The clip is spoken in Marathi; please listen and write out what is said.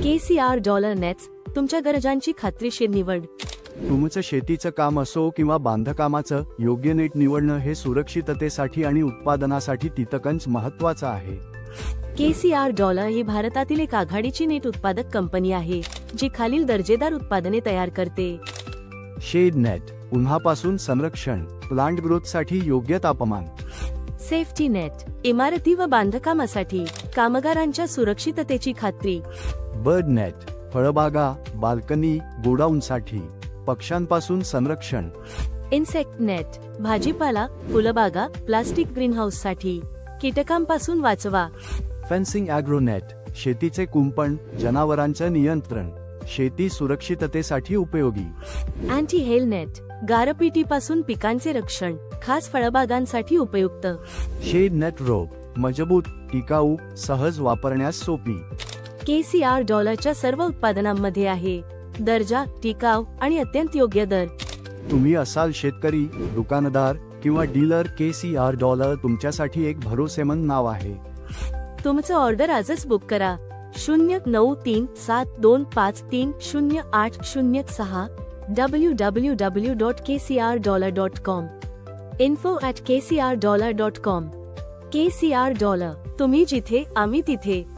KCR डॉलर नेट्स, तुमच्या गरजांची खात्रीशीर निवड. तुमचं शेतीचं काम असो किंवा बांधकामाचं, योग्य नेट निवडणं हे सुरक्षिततेसाठी आणि उत्पादनासाठी तितकंच महत्त्वाचं आहे. KCR डॉलर ही भारतातील एक आघाडीची नेट उत्पादक कंपनी आहे, जी खालील दर्जेदार उत्पादने तयार करते. शेड नेट, उन्हापासून संरक्षण, प्लांट ग्रोथसाठी योग्य तापमान. सेफ्टी नेट, इमारती व बांधकामासाठी कामगारांच्या सुरक्षिततेची खात्री. बर्ड नेट, फळबागा, बाल्कनी, गोडाऊनसाठी पक्ष्यांपासून संरक्षण. इन्सेक्ट नेट, भाजीपाला, फुलबागा, प्लास्टिक ग्रीनहाऊससाठी कीटकांपासून वाचवा. फेन्सिंग ॲग्रो नेट, शेतीचे कुंपण, जनावरांचं नियंत्रण, शेती सुरक्षिततेसाठी उपयोगी. अँटी हेल नेट, गारपिटीपासून पिकांचे रक्षण, खास फळबागांसाठी उपयुक्त. शेड नेट रोप, मजबूत, टिकाऊ, सहज वापरण्यास सोपी. KCR डॉलरच्या सर्व उत्पादनांमध्ये आहे दर्जा, टिकाव आणि अत्यंत योग्य दर. तुम्ही असाल शेतकरी, दुकानदार किंवा डीलर, KCR डॉलर तुमच्यासाठी एक भरोसेमंद नाव आहे. तुमचं ऑर्डर आजच बुक करा. 093725300806 www.kcrdollar.com. info@kcrdollar.com. KCR डॉलर, तुम्ही जिथे आम्ही तिथे.